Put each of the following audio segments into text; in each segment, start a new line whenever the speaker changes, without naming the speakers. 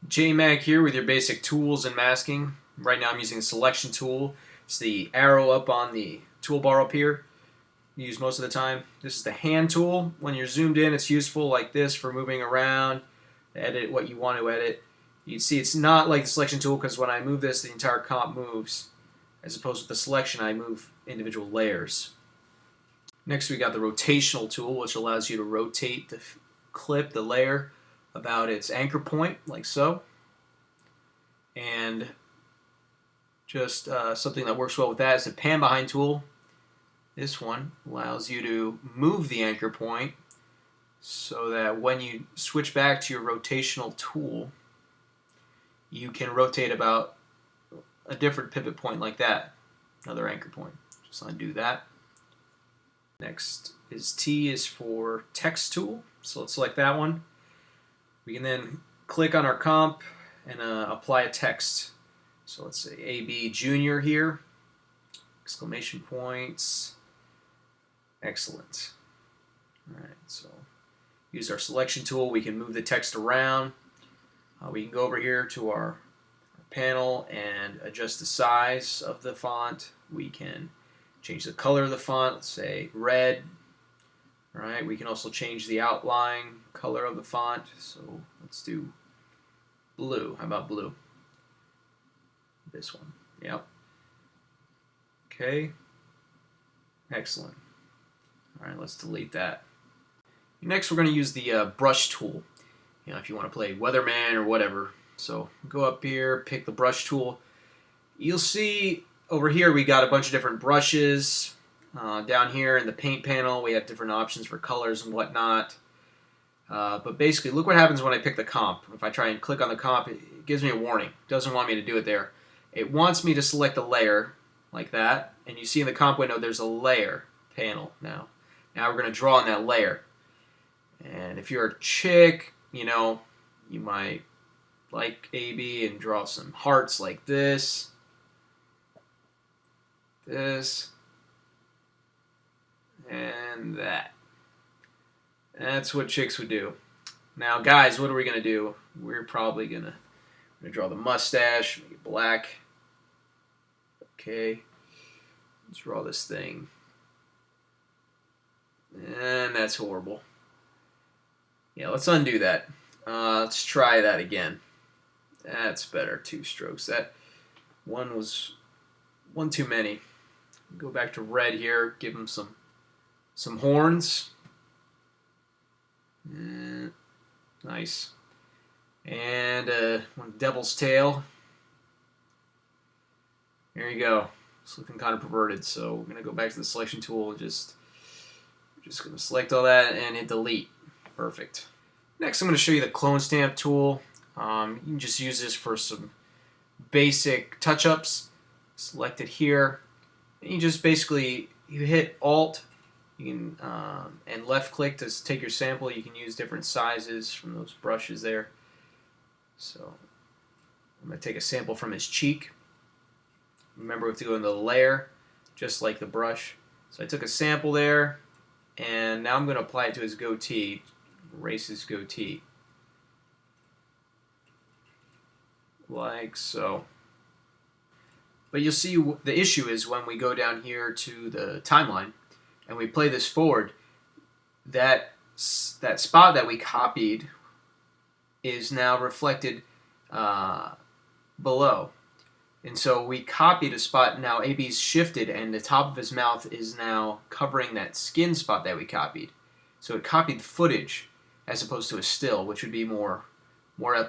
JMag here with your basic tools and masking. Right now I'm using the selection tool. It's the arrow up on the toolbar up here. Use most of the time. This is the hand tool. When you're zoomed in, it's useful like this for moving around, edit what you want to edit. You can see it's not like the selection tool because when I move this, the entire comp moves. As opposed to the selection, I move individual layers. Next we got the rotational tool, which allows you to rotate the clip, the layer, about its anchor point, like so. And just something that works well with that is the pan behind tool. This one allows you to move the anchor point so that when you switch back to your rotational tool, you can rotate about a different pivot point like that, another anchor point. Just undo that. Next is T is for text tool, so let's select that one. We can then click on our comp and apply a text. So let's say AB Junior here, exclamation points, excellent. Alright, so use our selection tool, we can move the text around. We can go over here to our panel and adjust the size of the font. We can change the color of the font, let's say red. Alright, we can also change the outline color of the font, so let's do blue. How about blue? This one. Yep. Okay. Excellent. Alright, let's delete that. Next we're going to use the brush tool. You know, if you want to play Weatherman or whatever. So go up here, pick the brush tool. You'll see over here we got a bunch of different brushes. Down here in the paint panel we have different options for colors and whatnot. But basically look what happens when I pick the comp. If I try and click on the comp, it gives me a warning. It doesn't want me to do it there. It wants me to select a layer like that. And you see in the comp window there's a layer panel now. Now we're going to draw on that layer. And if you're a chick, you know, you might like AB and draw some hearts like this. This. And that. That's what chicks would do. Now, guys, what are we going to do? We're probably going to draw the mustache, make it black. Okay. Let's draw this thing. And that's horrible. Yeah, let's undo that. Let's try that again. That's better. 2 strokes. That one was one too many. Go back to red here. Give him some horns. Nice. And one devil's tail. There you go. It's looking kind of perverted. So we're gonna go back to the selection tool and just gonna select all that and hit delete. Perfect. Next, I'm going to show you the clone stamp tool. You can just use this for some basic touch-ups. Select it here, and you just basically hit Alt. You can and left-click to take your sample. You can use different sizes from those brushes there. So I'm going to take a sample from his cheek. Remember, we have to go into the layer, just like the brush. So I took a sample there, and now I'm going to apply it to his goatee. Erase his goatee. Like so. But you'll see the issue is when we go down here to the timeline and we play this forward, that spot that we copied is now reflected below. And so we copied a spot, now AB's shifted and the top of his mouth is now covering that skin spot that we copied. So it copied footage as opposed to a still, which would be more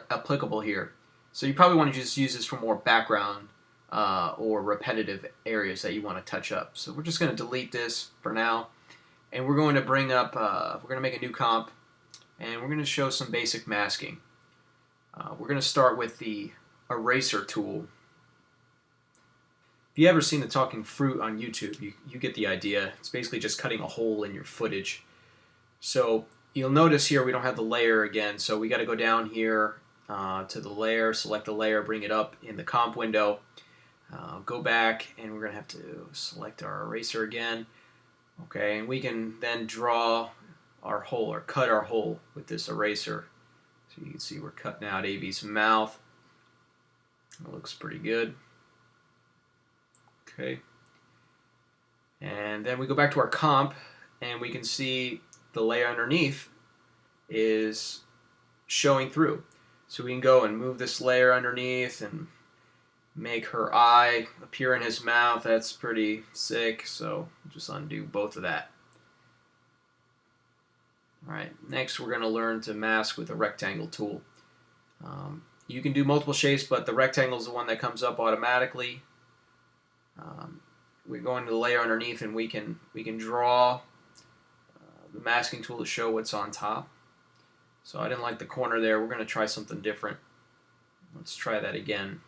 applicable here. So you probably want to just use this for more background or repetitive areas that you want to touch up. So we're just going to delete this for now, and we're going to bring up, we're going to make a new comp, and we're going to show some basic masking. We're going to start with the eraser tool. If you ever seen the talking fruit on YouTube, you get the idea. It's basically just cutting a hole in your footage. So you'll notice here we don't have the layer again, so we got to go down here to the layer, select the layer, bring it up in the comp window, go back, and we're going to have to select our eraser again. Okay, and we can then draw our hole or cut our hole with this eraser. So So you can see we're cutting out AB's mouth. It looks pretty good. Okay. And then we go back to our comp, and we can see the layer underneath is showing through. So we can go and move this layer underneath and make her eye appear in his mouth. That's pretty sick, so just undo both of that. Alright, next we're going to learn to mask with a rectangle tool. You can do multiple shapes, but the rectangle is the one that comes up automatically. We go into the layer underneath, and we can draw the masking tool to show what's on top. So I didn't like the corner there. We're going to try something different. Let's try that again.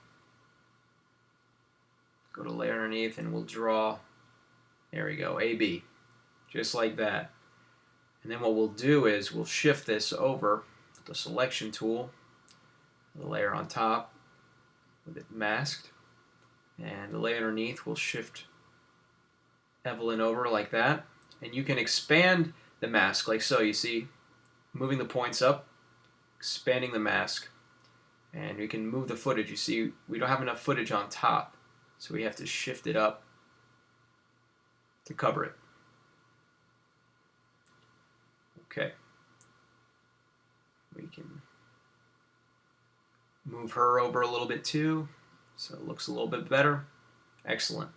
Go to layer underneath, and we'll draw, there we go, AB, just like that. And then what we'll do is we'll shift this over the selection tool, the layer on top with it masked, and the layer underneath will shift Evelyn over like that. And you can expand the mask like so. You see, moving the points up, expanding the mask, and we can move the footage. You see, we don't have enough footage on top, so we have to shift it up to cover it. Okay. We can move her over a little bit too, so it looks a little bit better. Excellent.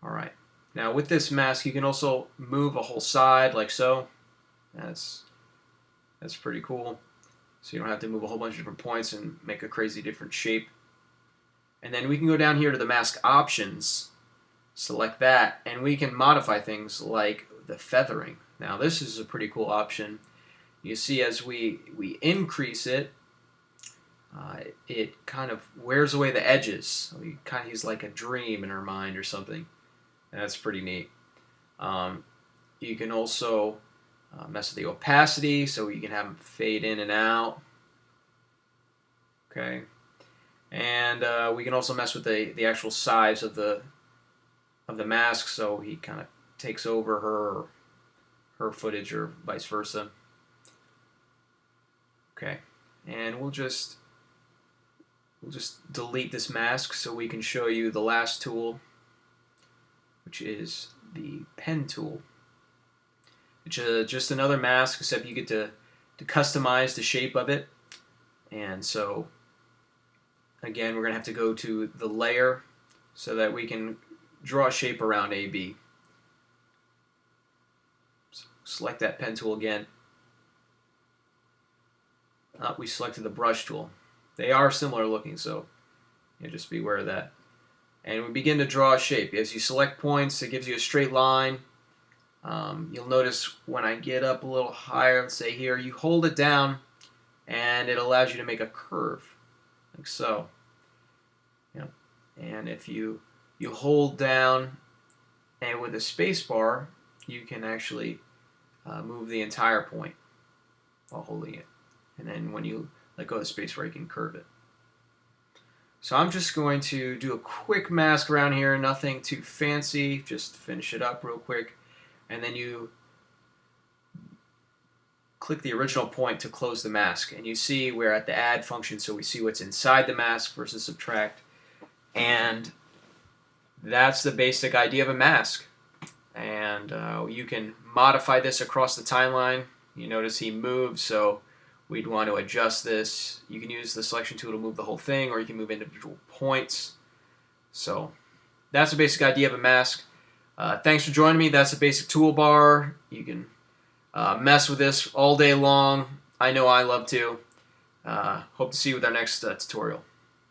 All right. Now with this mask, you can also move a whole side like so. That's pretty cool. So you don't have to move a whole bunch of different points and make a crazy different shape. And then we can go down here to the mask options, select that, and we can modify things like the feathering. Now this is a pretty cool option. You see, as we increase it, it kind of wears away the edges. So he's like a dream in her mind or something. That's pretty neat. You can also mess with the opacity, so you can have them fade in and out. Okay, and we can also mess with the actual size of the mask, so he kind of takes over her footage or vice versa. Okay, and we'll just delete this mask so we can show you the last tool, which is the pen tool, which is just another mask, except you get to customize the shape of it. And so again, we're going to have to go to the layer so that we can draw a shape around AB. So select that pen tool again. We selected the brush tool. They are similar looking, so just be aware of that. And we begin to draw a shape. As you select points, it gives you a straight line. You'll notice when I get up a little higher, let's say here, you hold it down and it allows you to make a curve, like so. And if you hold down and with a space bar, you can actually move the entire point while holding it. And then when you let go of the space bar, you can curve it. So I'm just going to do a quick mask around here, nothing too fancy, just finish it up real quick. And then you click the original point to close the mask. And you see we're at the add function, so we see what's inside the mask versus subtract. And that's the basic idea of a mask. And you can modify this across the timeline. You notice he moves, so we'd want to adjust this. You can use the selection tool to move the whole thing, or you can move individual points. So that's the basic idea of a mask. Thanks for joining me. That's a basic toolbar. You can mess with this all day long. I know I love to. Hope to see you with our next tutorial.